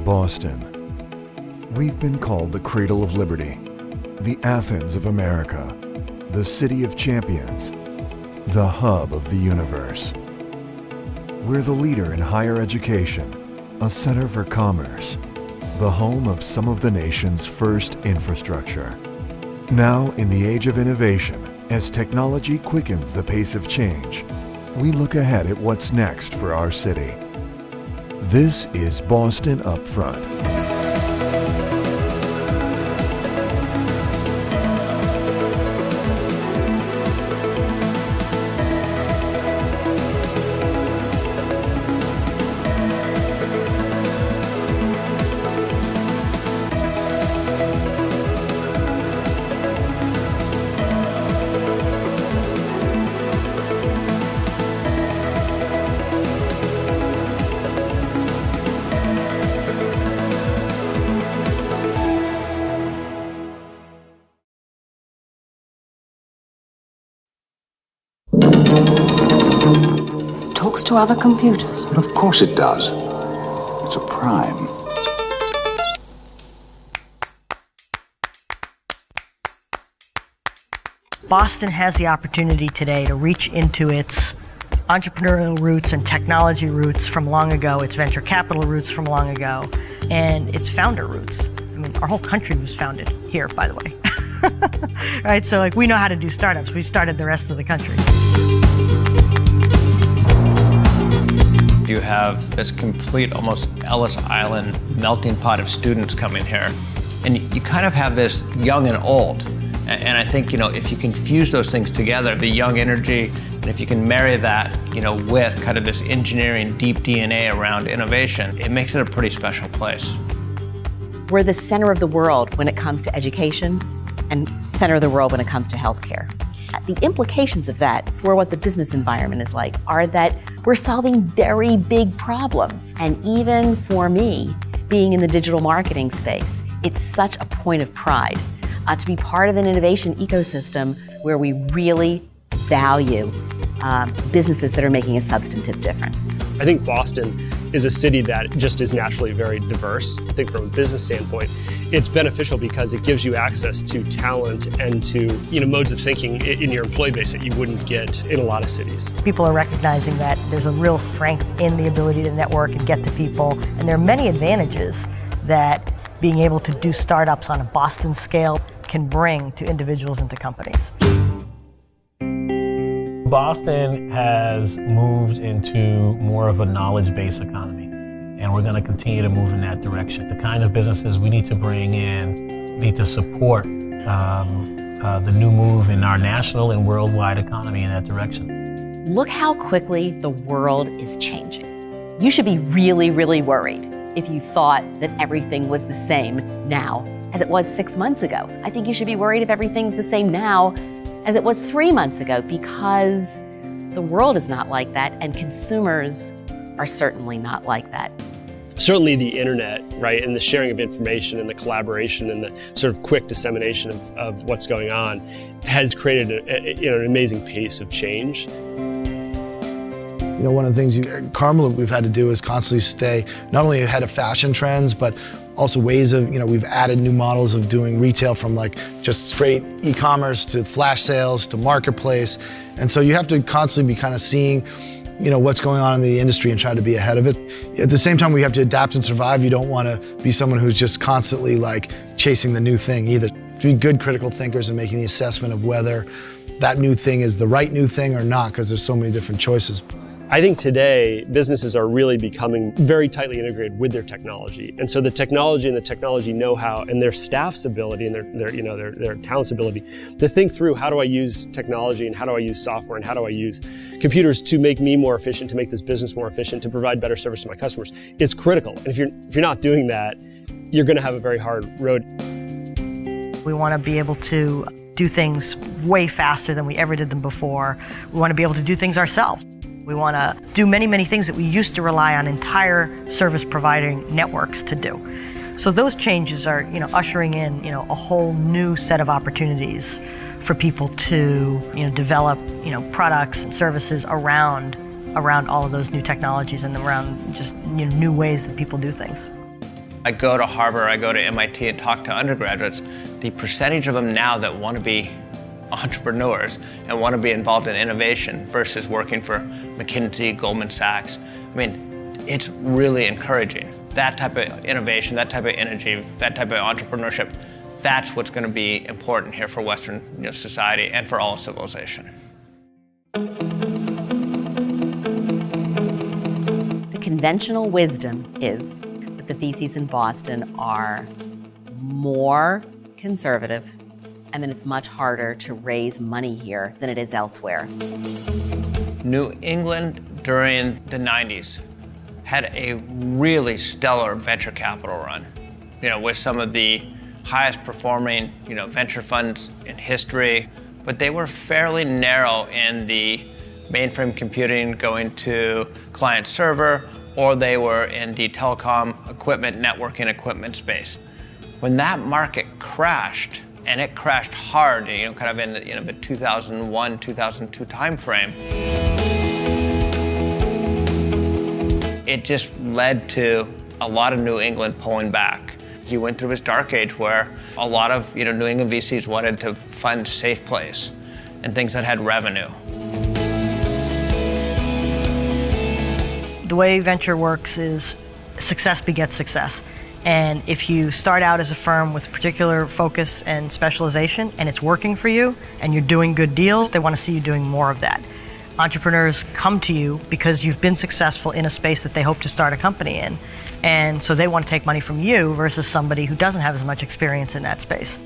Boston. We've been called the cradle of liberty, the Athens of America, the city of champions, the hub of the universe. We're the leader in higher education, a center for commerce, the home of some of the nation's first infrastructure. Now, in the age of innovation, as technology quickens the pace of change, we look ahead at what's next for our city. This is Boston UpFront. Talks to other computers. Of course it does. It's a prime. Boston has the opportunity today to reach into its entrepreneurial roots and technology roots from long ago, its venture capital roots from long ago, and its founder roots. I mean, our whole country was founded here, by the way. Right, so like we know how to do startups. We started the rest of the country. You have this complete, almost Ellis Island melting pot of students coming here. And you kind of have this young and old. And I think, if you can fuse those things together, the young energy, and if you can marry that, with kind of this engineering deep DNA around innovation, it makes it a pretty special place. We're the center of the world when it comes to education and center of the world when it comes to healthcare. The implications of that for what the business environment is like are that we're solving very big problems. And even for me, being in the digital marketing space, it's such a point of pride to be part of an innovation ecosystem where we really value businesses that are making a substantive difference. I think Boston is a city that just is naturally very diverse. I think from a business standpoint, it's beneficial because it gives you access to talent and to modes of thinking in your employee base that you wouldn't get in a lot of cities. People are recognizing that there's a real strength in the ability to network and get to people, and there are many advantages that being able to do startups on a Boston scale can bring to individuals and to companies. Boston has moved into more of a knowledge-based economy, and we're going to continue to move in that direction. The kind of businesses we need to bring in need to support the new move in our national and worldwide economy in that direction. Look how quickly the world is changing. You should be really, really worried if you thought that everything was the same now as it was 6 months ago. I think you should be worried if everything's the same now as it was 3 months ago, because the world is not like that, and consumers are certainly not like that. Certainly the internet, right, and the sharing of information and the collaboration and the sort of quick dissemination of what's going on has created an amazing pace of change. One of the things Carmel we've had to do is constantly stay not only ahead of fashion trends, but also ways of, we've added new models of doing retail from like just straight e-commerce to flash sales to marketplace. And so you have to constantly be kind of seeing, what's going on in the industry and trying to be ahead of it. At the same time, we have to adapt and survive. You don't want to be someone who's just constantly like chasing the new thing either. Be good critical thinkers and making the assessment of whether that new thing is the right new thing or not, because there's so many different choices. I think today businesses are really becoming very tightly integrated with their technology, and so the technology and the technology know-how and their staff's ability and their talent's ability to think through, how do I use technology and how do I use software and how do I use computers to make me more efficient, to make this business more efficient, to provide better service to my customers, is critical. And if you're not doing that, you're going to have a very hard road. We want to be able to do things way faster than we ever did them before. We want to be able to do things ourselves. We want to do many, many things that we used to rely on entire service providing networks to do. So those changes are, ushering in, a whole new set of opportunities for people to, develop, products and services around all of those new technologies and around just new ways that people do things. I go to Harvard, I go to MIT and talk to undergraduates, the percentage of them now that want to be entrepreneurs and want to be involved in innovation versus working for McKinsey, Goldman Sachs, I mean, it's really encouraging. That type of innovation, that type of energy, that type of entrepreneurship, that's what's going to be important here for Western society and for all of civilization. The conventional wisdom is that the VCs in Boston are more conservative, and then it's much harder to raise money here than it is elsewhere. New England during the 90s had a really stellar venture capital run, with some of the highest performing, venture funds in history, but they were fairly narrow in the mainframe computing going to client server, or they were in the telecom equipment, networking equipment space. When that market crashed, and it crashed hard, kind of in the 2001, 2002 timeframe, it just led to a lot of New England pulling back. You went through this dark age where a lot of New England VCs wanted to fund safe plays and things that had revenue. The way venture works is success begets success. And if you start out as a firm with particular focus and specialization and it's working for you and you're doing good deals, they want to see you doing more of that. Entrepreneurs come to you because you've been successful in a space that they hope to start a company in. And so they want to take money from you versus somebody who doesn't have as much experience in that space.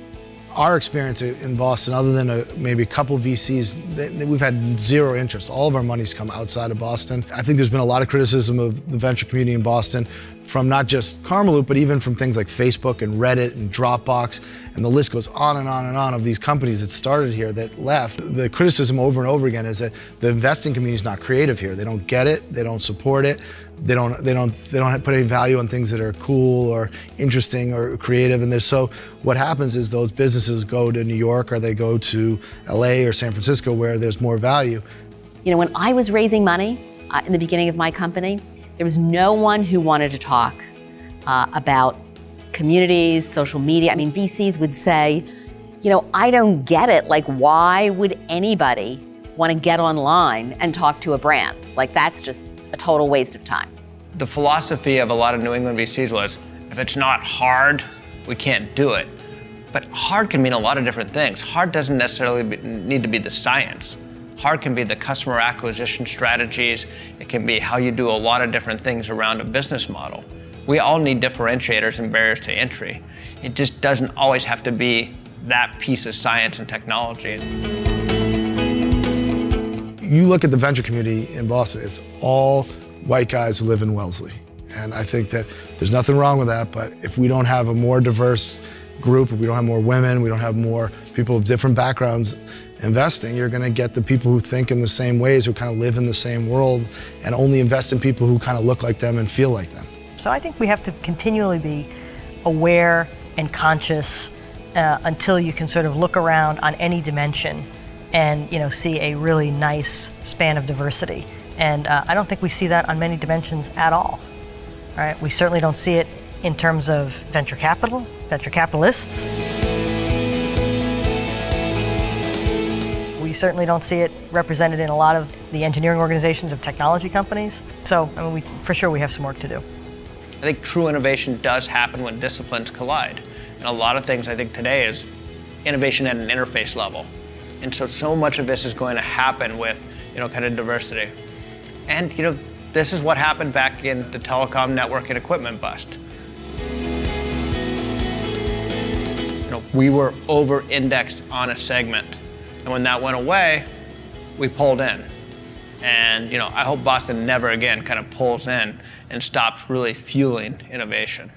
Our experience in Boston, other than maybe a couple of VCs, we've had zero interest. All of our money's come outside of Boston. I think there's been a lot of criticism of the venture community in Boston from not just Karmaloop, but even from things like Facebook and Reddit and Dropbox, and the list goes on and on and on of these companies that started here that left. The criticism over and over again is that the investing community is not creative here. They don't get it, they don't support it, they don't put any value on things that are cool or interesting or creative. And what happens is those businesses go to New York or they go to LA or San Francisco where there's more value. When I was raising money in the beginning of my company, there was no one who wanted to talk about communities, social media. I mean, VCs would say, I don't get it. Like, why would anybody want to get online and talk to a brand? Like, that's just a total waste of time. The philosophy of a lot of New England VCs was, if it's not hard, we can't do it. But hard can mean a lot of different things. Hard doesn't necessarily need to be the science. Hard can be the customer acquisition strategies. It can be how you do a lot of different things around a business model. We all need differentiators and barriers to entry. It just doesn't always have to be that piece of science and technology. You look at the venture community in Boston, it's all white guys who live in Wellesley. And I think that there's nothing wrong with that, but if we don't have a more diverse group, if we don't have more women, we don't have more people of different backgrounds investing, you're going to get the people who think in the same ways, who kind of live in the same world, and only invest in people who kind of look like them and feel like them. So I think we have to continually be aware and conscious until you can sort of look around on any dimension and see a really nice span of diversity. And I don't think we see that on many dimensions at all. Right? We certainly don't see it in terms of venture capital, venture capitalists. We certainly don't see it represented in a lot of the engineering organizations of technology companies. So, for sure we have some work to do. I think true innovation does happen when disciplines collide. And a lot of things I think today is innovation at an interface level. And so much of this is going to happen with, kind of diversity. And, this is what happened back in the telecom network and equipment bust. We were over-indexed on a segment. And when that went away, we pulled in. And I hope Boston never again kind of pulls in and stops really fueling innovation.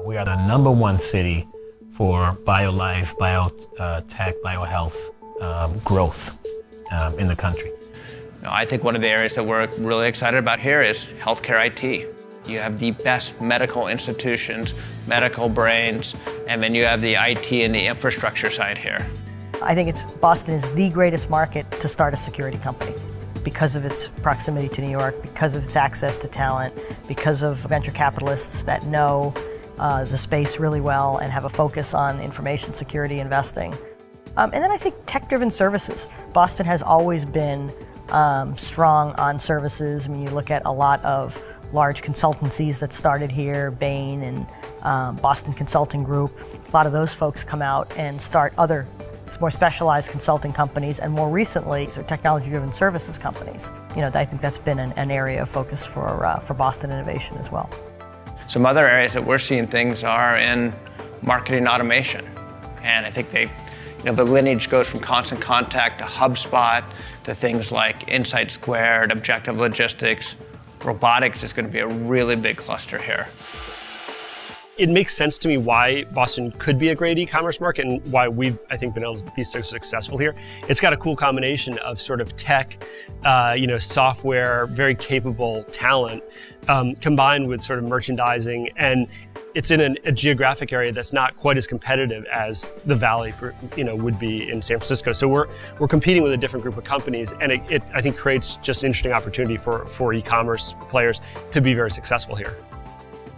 We are the #1 city for bio-life, biotech, biohealth growth in the country. I think one of the areas that we're really excited about here is healthcare IT. You have the best medical institutions, medical brains, and then you have the IT and the infrastructure side here. I think Boston is the greatest market to start a security company. because of its proximity to New York, because of its access to talent, because of venture capitalists that know the space really well and have a focus on information security investing. And then I think tech-driven services. Boston has always been strong on services. I mean, you look at a lot of large consultancies that started here, Bain and Boston Consulting Group. A lot of those folks come out and start other more specialized consulting companies, and more recently, technology-driven services companies. You know, I think that's been an area of focus for Boston innovation as well. Some other areas that we're seeing things are in marketing automation, and I think the lineage goes from Constant Contact to HubSpot to things like Insight Squared, Objective Logistics. Robotics is going to be a really big cluster here. It makes sense to me why Boston could be a great e-commerce market and why we've, I think, been able to be so successful here. It's got a cool combination of sort of tech, software, very capable talent, combined with sort of merchandising, and it's in a geographic area that's not quite as competitive as the Valley, would be in San Francisco. So we're competing with a different group of companies, and it I think creates just an interesting opportunity for e-commerce players to be very successful here.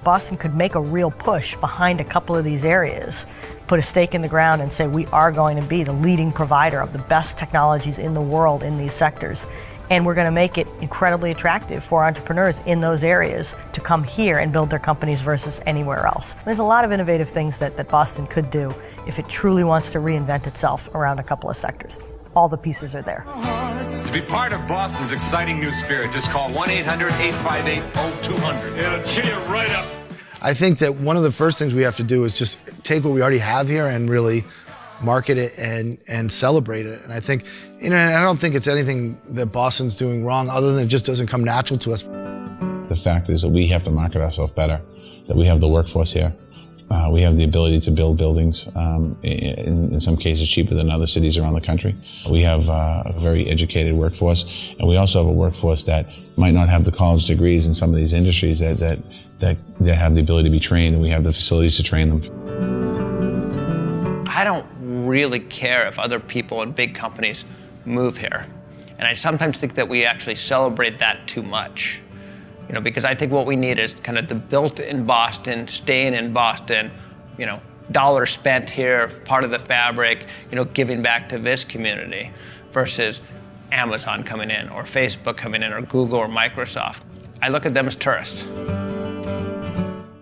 Boston could make a real push behind a couple of these areas, put a stake in the ground and say we are going to be the leading provider of the best technologies in the world in these sectors. And we're going to make it incredibly attractive for entrepreneurs in those areas to come here and build their companies versus anywhere else. There's a lot of innovative things that Boston could do if it truly wants to reinvent itself around a couple of sectors. All the pieces are there. To be part of Boston's exciting new spirit, just call 1-800-858-0200. It'll cheer you right up. I think that one of the first things we have to do is just take what we already have here and really market it and celebrate it. And I think, I don't think it's anything that Boston's doing wrong other than it just doesn't come natural to us. The fact is that we have to market ourselves better, that we have the workforce here. We have the ability to build buildings, in some cases cheaper than other cities around the country. We have a very educated workforce, and we also have a workforce that might not have the college degrees in some of these industries that have the ability to be trained, and we have the facilities to train them. I don't really care if other people in big companies move here. And I sometimes think that we actually celebrate that too much. Because I think what we need is kind of the built in Boston, staying in Boston, dollars spent here, part of the fabric, giving back to this community versus Amazon coming in or Facebook coming in or Google or Microsoft. I look at them as tourists.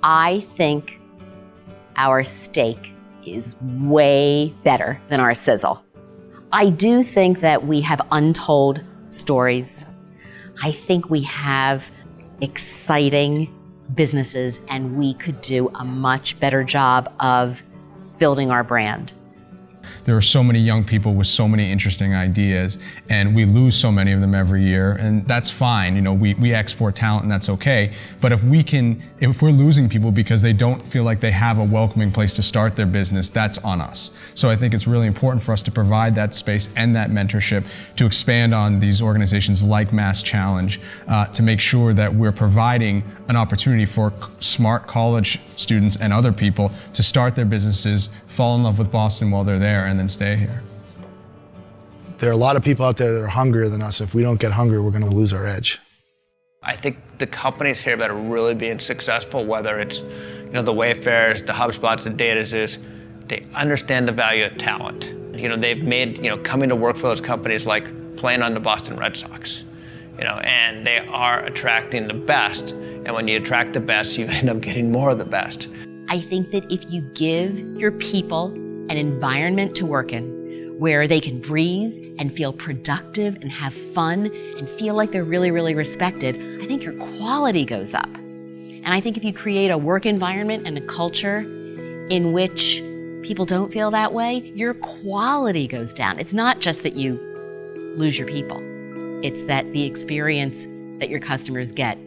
I think our steak is way better than our sizzle. I do think that we have untold stories. I think we have exciting businesses, and we could do a much better job of building our brand. There are so many young people with so many interesting ideas, and we lose so many of them every year, and that's fine. We export talent, and that's okay. But if we're losing people because they don't feel like they have a welcoming place to start their business, that's on us. So I think it's really important for us to provide that space and that mentorship to expand on these organizations like Mass Challenge, to make sure that we're providing an opportunity for smart college students and other people to start their businesses, fall in love with Boston while they're there, and then stay here. There are a lot of people out there that are hungrier than us. If we don't get hungry, we're going to lose our edge. I think the companies here that are really being successful, whether it's the Wayfairs, the HubSpots, the DataZoos, they understand the value of talent. They've made coming to work for those companies like playing on the Boston Red Sox. And they are attracting the best. And when you attract the best, you end up getting more of the best. I think that if you give your people an environment to work in where they can breathe and feel productive and have fun and feel like they're really, really respected, I think your quality goes up. And I think if you create a work environment and a culture in which people don't feel that way, your quality goes down. It's not just that you lose your people. It's that the experience that your customers get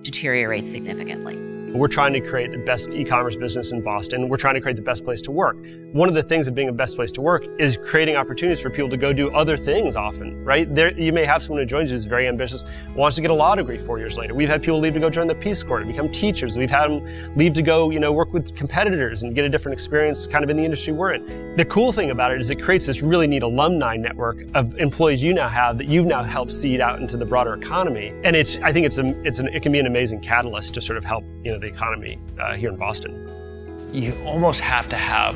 deteriorates significantly. We're trying to create the best e-commerce business in Boston. We're trying to create the best place to work. One of the things of being a best place to work is creating opportunities for people to go do other things often, right? You may have someone who joins you who's very ambitious, wants to get a law degree 4 years later. We've had people leave to go join the Peace Corps, to become teachers. We've had them leave to go, work with competitors and get a different experience kind of in the industry we're in. The cool thing about it is it creates this really neat alumni network of employees you now have that you've now helped seed out into the broader economy. And I think it can be an amazing catalyst to sort of help, the economy here in Boston. You almost have to have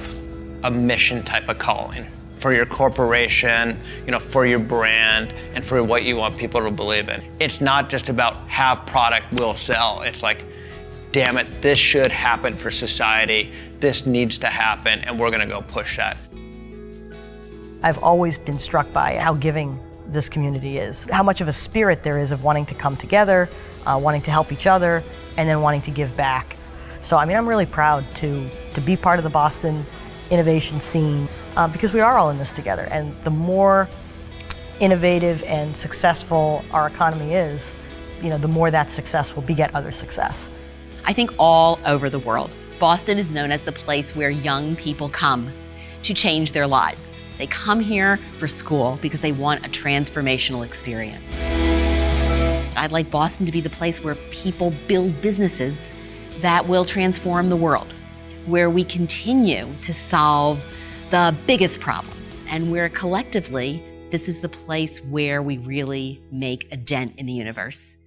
a mission type of calling for your corporation, for your brand, and for what you want people to believe in. It's not just about have product, will sell. It's like, damn it, this should happen for society. This needs to happen, and we're gonna go push that. I've always been struck by how giving this community is, how much of a spirit there is of wanting to come together, wanting to help each other, and then wanting to give back. So I'm really proud to be part of the Boston innovation scene because we are all in this together. And the more innovative and successful our economy is, the more that success will beget other success. I think all over the world, Boston is known as the place where young people come to change their lives. They come here for school because they want a transformational experience. I'd like Boston to be the place where people build businesses that will transform the world, where we continue to solve the biggest problems, and where collectively, this is the place where we really make a dent in the universe.